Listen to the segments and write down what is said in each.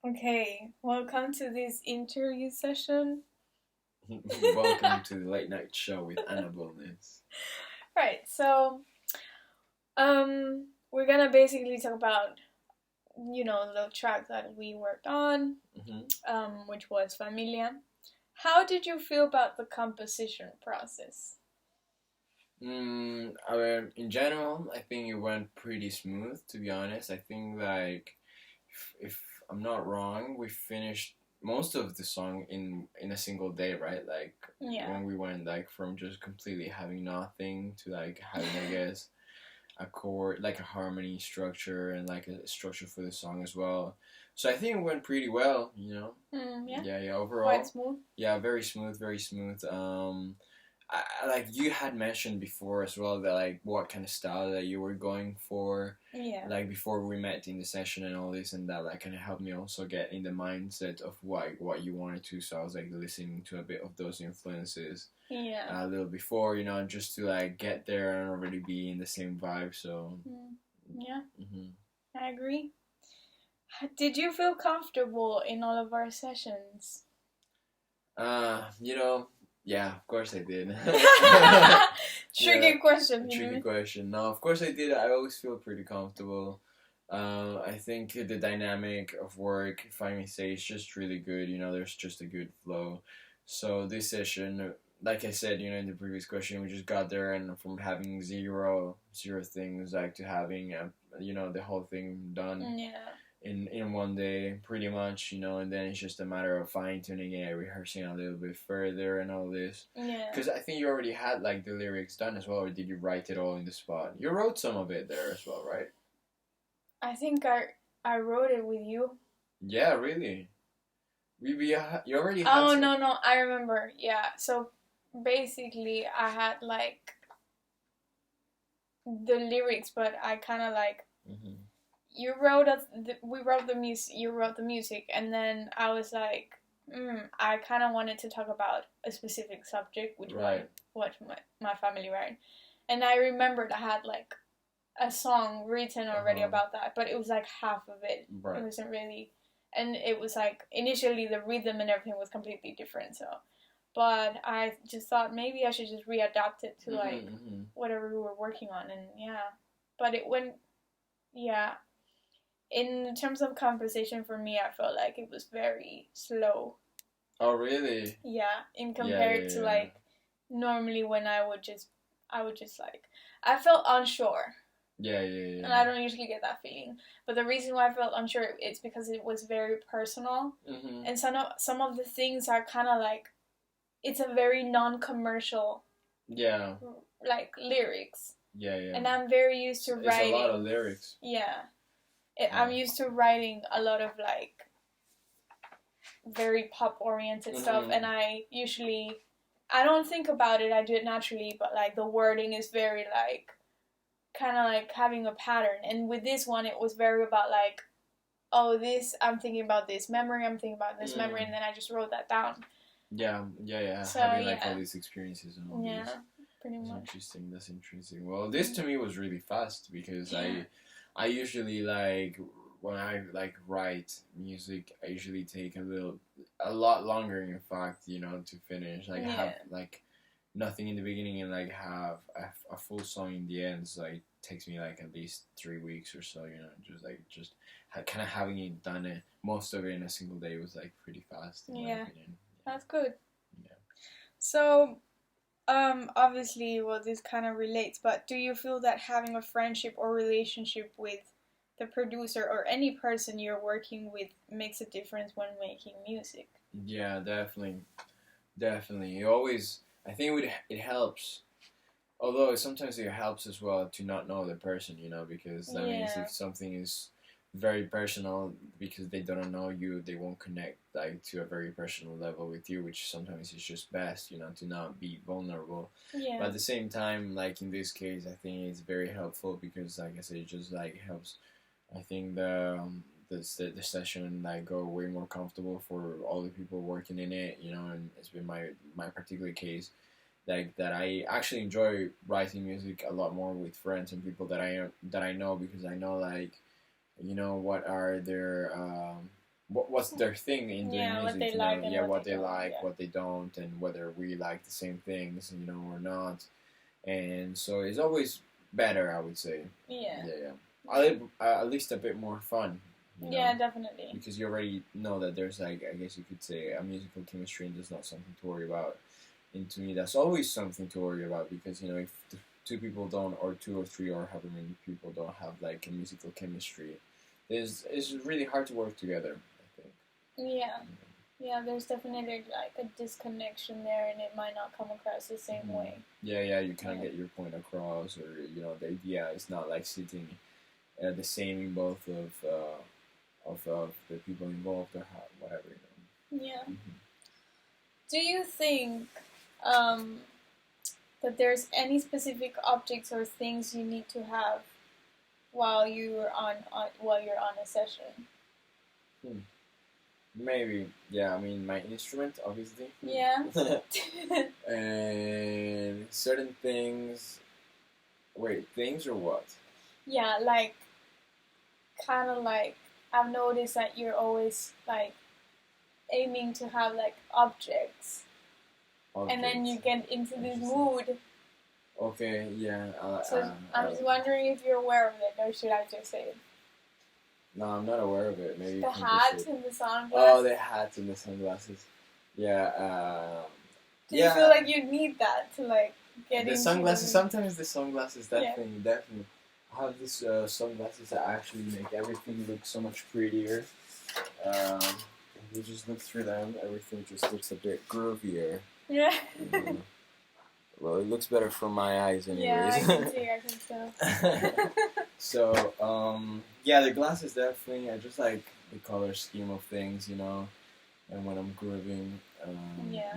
Okay, welcome to this interview session. Welcome to the late night show with Annabelle Ness. Right, so we're gonna basically talk about the track that we worked on, which was Familia. How did you feel about the composition process? In general, I think it went pretty smooth. To be honest, I think like if I'm not wrong, we finished most of the song in a single day, right? Like Yeah. when we went like from just completely having nothing to like having, I guess, a chord, like a harmony structure and like a structure for the song as well. So I think it went pretty well, you know. Yeah. Yeah. Overall, Quite smooth. yeah, very smooth, very smooth. Like you had mentioned before as well that like what kind of style that you were going for, Yeah. like before we met in the session and all this, and that like kind of helped me also get in the mindset of what you wanted to. So I was like listening to a bit of those influences, Yeah. a little before, just to like get there and already be in the same vibe. So Yeah. mm-hmm. I agree. Did you feel comfortable in all of our sessions? You know, yeah, of course I did. Tricky question. Tricky question. No, of course I did. I always feel pretty comfortable. I think the dynamic of work, if I may say, is just really good. There's just a good flow. So this session, like I said, in the previous question, we just got there and from having zero things like to having, the whole thing done. Yeah. In one day, pretty much, and then it's just a matter of fine tuning it, rehearsing a little bit further, and all this. Yeah. Because I think you already had like the lyrics done as well, or did you write it all in the spot? You wrote some of it there as well, right? I think I wrote it with you. Yeah, really. You already had. Oh no, I remember. Yeah, so basically I had like the lyrics, but I kind of like. Mm-hmm. We wrote the music. You wrote the music, and then I was like, I kind of wanted to talk about a specific subject, which was what my family, right? And I remembered I had like a song written already about that, but it was like half of it. Right. It wasn't really, and it was like initially the rhythm and everything was completely different. So, but I just thought maybe I should just readapt it to like whatever we were working on, and yeah, but it went, yeah. In terms of composition for me, I felt like it was very slow. Oh really? Yeah, in compared to like normally when I would just like I felt unsure. Yeah. And I don't usually get that feeling. But the reason why I felt unsure is because it was very personal. Mm-hmm. And some of the things are kind of like, it's a very non-commercial. Yeah. Like lyrics. Yeah. And I'm very used to writing. It's a lot of lyrics. Yeah. I'm used to writing a lot of like very pop oriented stuff, and I don't think about it, I do it naturally, but like the wording is very like kind of like having a pattern. And with this one it was very about like, oh, this, I'm thinking about this memory, I'm thinking about this memory, and then I just wrote that down. Yeah. So, having like all these experiences and all this. Pretty much. That's interesting. Well, this to me was really fast because I usually like when I like write music, I usually take a lot longer in fact, to finish. Like have like nothing in the beginning and like have a full song in the end. So it takes me like at least 3 weeks or so, just kind of having it done most of it in a single day was like pretty fast in my opinion. That's good. Yeah. So obviously, well, this kind of relates, but do you feel that having a friendship or relationship with the producer or any person you're working with makes a difference when making music? Yeah, definitely. It always, I think it helps. Although sometimes it helps as well to not know the person, because that means if something is very personal, because they don't know you, they won't connect like to a very personal level with you, which sometimes is just best, to not be vulnerable. Yeah. But at the same time, like in this case, I think it's very helpful because, like I said, it just like helps. I think the session like go way more comfortable for all the people working in it, and it's been my particular case. Like that, I actually enjoy writing music a lot more with friends and people that I know, because I know like, what are their what's their thing in their music, what they you like know? and Yeah, what what they they don't, like, yeah. what they don't, and whether we like the same things, you know, or not. And so it's always better, I would say. Yeah. At least a bit more fun. You know? Yeah, definitely. Because you already know that there's like, I guess you could say, a musical chemistry, and there's not something to worry about. And to me, that's always something to worry about, because, you know, if two people don't, or two or three, or however many people don't have like a musical chemistry, it's really hard to work together, I think. Yeah. Yeah, there's definitely like a disconnection there, and it might not come across the same way. Yeah, you can't get your point across, or, you know, the idea is not like sitting the same in both of the people involved, or whatever, you know. Yeah. Do you think that there's any specific objects or things you need to have while you're on a session? Maybe, yeah. I mean, my instrument, obviously. Yeah. And certain things. Wait, things or what? Yeah, like, kind of like, I've noticed that you're always like aiming to have like objects. And then you get into this mood. Okay, yeah. So I'm just wondering if you're aware of it, or should I just say it? No, I'm not aware of it. Maybe the hat and the sunglasses. Oh, the hat and the sunglasses. Yeah. Do you feel like you need that to like get the into sunglasses? Sometimes the sunglasses, definitely. I have these sunglasses that actually make everything look so much prettier. If you just look through them, everything just looks a bit groovier. Yeah. Well, it looks better from my eyes, anyways. Yeah, I can tell. So, yeah, the glasses definitely. I just like the color scheme of things, you know. And when I'm grooving,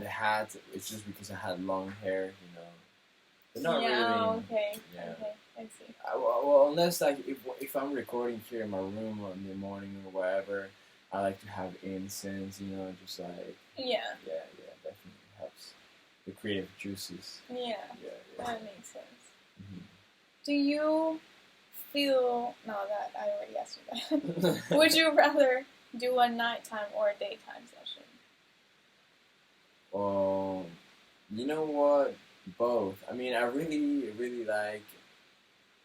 the hat, it's just because I had long hair, you know. But not really. Okay. Yeah. Okay, I see. Well, unless like if I'm recording here in my room or in the morning or whatever, I like to have incense, you know, just like yeah, definitely helps the creative juices. Yeah, that makes sense. Do you feel? No, that I already asked you that. Would you rather do a nighttime or a daytime session? You know what? Both. I mean, I really like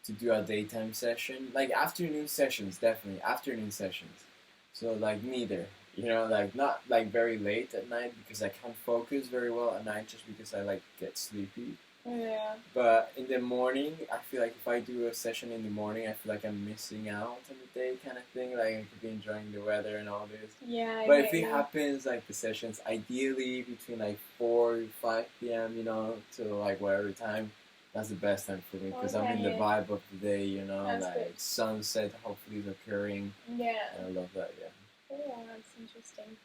to do a daytime session. Like afternoon sessions, definitely. Afternoon sessions. So like neither. You know, like not like very late at night because I can't focus very well at night just because I like get sleepy. Yeah. But in the morning, I feel like if I do a session in the morning, I feel like I'm missing out on the day kind of thing. Like I could be enjoying the weather and all this. Yeah. But if it happens, like the sessions, ideally between like 4 to 5 p.m., you know, to like whatever time, that's the best time for me because I'm in the vibe of the day, you know, that's like good. Sunset hopefully is occurring. Yeah. And I love that, yeah. Oh, that's interesting.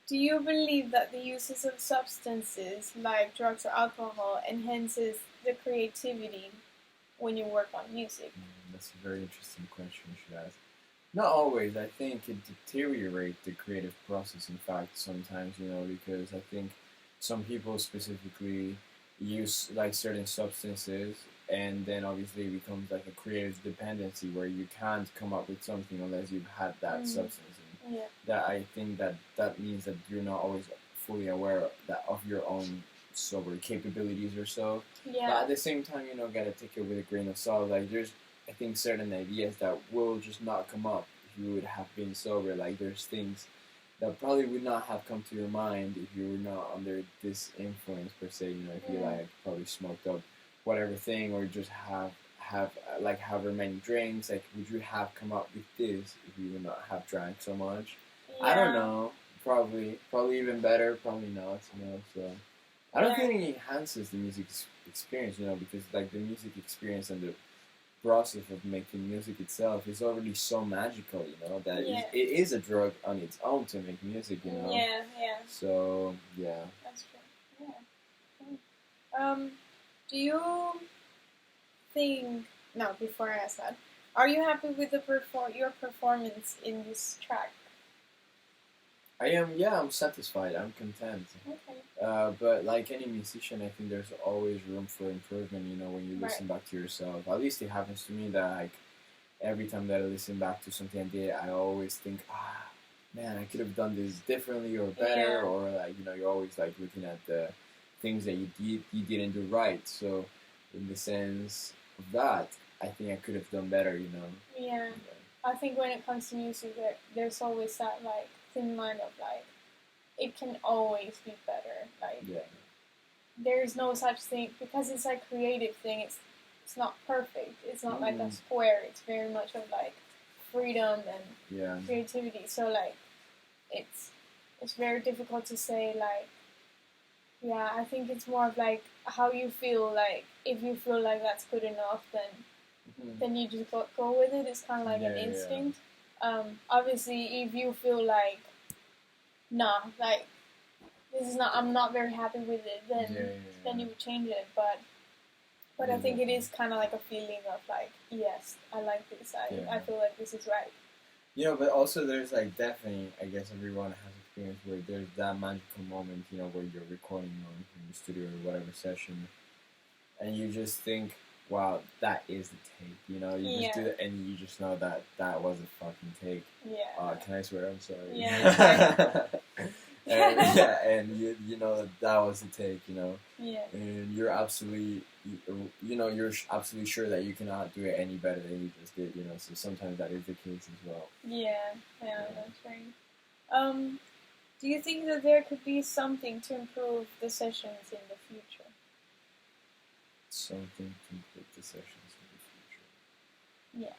Do you believe that the uses of substances like drugs or alcohol enhances the creativity when you work on music? That's a very interesting question you should ask. Not always. I think it deteriorates the creative process, in fact, sometimes, you know, because I think some people specifically use like certain substances and then obviously it becomes like a creative dependency where you can't come up with something unless you've had that substance. And that I think that means that you're not always fully aware of your own sober capabilities or so. Yeah. But at the same time, you know, gotta take it with a grain of salt. Like there's, I think, certain ideas that will just not come up if you would have been sober. Like there's things that probably would not have come to your mind if you were not under this influence per se. You know, if you like probably smoked up whatever thing or just have like however many drinks, like would you have come up with this if you would not have drank so much? Yeah. I don't know. Probably even better. Probably not. You know, so I don't think it enhances the music experience. You know, because like the music experience and the process of making music itself is already so magical. You know that it is a drug on its own to make music. You know. Yeah. So yeah. That's true. Yeah. Do you think? No, before I ask that, are you happy with your performance in this track? I am. Yeah, I'm satisfied. I'm content. Okay. But like any musician, I think there's always room for improvement. You know, when you listen back to yourself. At least it happens to me that like every time that I listen back to something I did, I always think, man, I could have done this differently or better, or like, you know, you're always like looking at the things that you didn't do right. So in the sense of that, I think I could have done better, you know. Yeah. I think when it comes to music, there's always that like thin line of like it can always be better. Like there's no such thing because it's like creative thing. It's not perfect. It's not like a square. It's very much of like freedom and creativity. So like it's very difficult to say like I think it's more of like how you feel. Like if you feel like that's good enough, then you just go with it. It's kind of like an instinct. Obviously, if you feel like nah, like this is not, I'm not very happy with it, then you would change it. But I think it is kind of like a feeling of like, yes, I like this. I feel like this is right. You know, but also there's like definitely, I guess everyone has experience where there's that magical moment, you know, where you're recording in the studio or whatever session, and you just think, wow, that is the take, you know, you just do it and you just know that was a fucking take. Yeah. Can I swear? I'm sorry. Yeah. and you know that was the take, you know. Yeah. And you're absolutely, you're absolutely sure that you cannot do it any better than you just did, you know. So sometimes that is the case as well. Yeah, that's right. Do you think that there could be something to improve the sessions in the future? Something to improve the sessions in the future.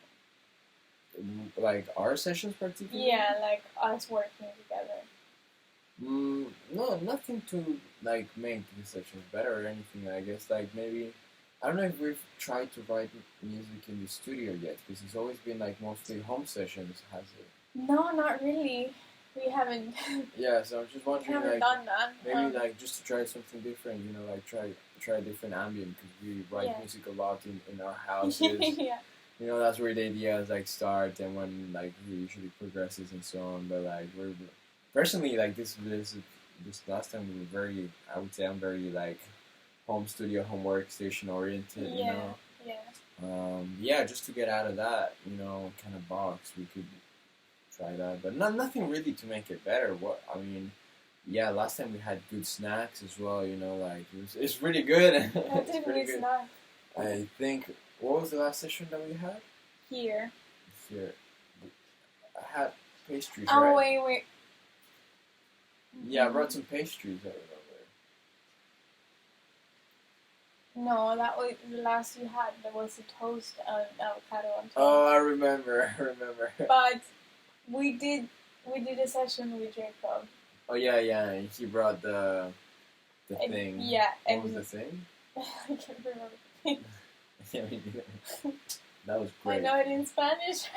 Yeah. Like our sessions particularly? Yeah, like us working together. No, nothing to like make the sessions better or anything. I guess like maybe I don't know if we've tried to write music in the studio yet, because it's always been like mostly home sessions, has it? No, not really. We haven't. Yeah, so I'm just wondering, we haven't like, done that. Maybe like just to try something different, you know, like try a different ambient, because we write music a lot in our houses. Yeah. You know, that's where the ideas like start, and when like it usually progresses and so on. But like we're personally like this last time we were very, I would say I'm very like home studio, home workstation oriented. You know. Yeah. Just to get out of that, you know, kind of box, we could try that, but nothing really to make it better. Last time we had good snacks as well. You know, like it's really good. It's pretty good. Snack. I think. What was the last session that we had? Here. I had pastries. Oh, right? wait. Yeah, I brought some pastries. I remember. No, that was the last you had. There was a toast and avocado on top. Oh, I remember. But we did a session with Jacob. Oh yeah. He brought the thing. Yeah. What was the thing? I can't remember the thing. Yeah, me neither. That was great. I know it in Spanish.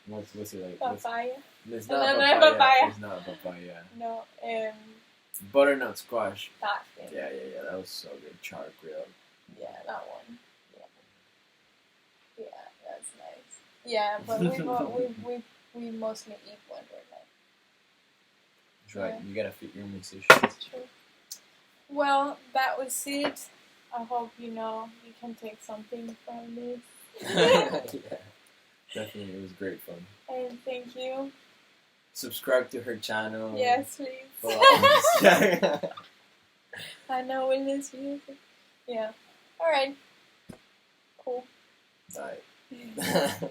What's it like? Papaya. It's not papaya. It's not papaya. No, butternut squash. That thing. Yeah. That was so good. Char grilled. Yeah, that one. Yeah, that's nice. Yeah, but we mostly eat when we're like. That's right. You gotta fit your musicians. That's true. Well, that was it. I hope you can take something from this. Yeah, definitely, it was great fun. And thank you. Subscribe to her channel. Yes, please. I know we miss music. Yeah. All right. Cool. Bye.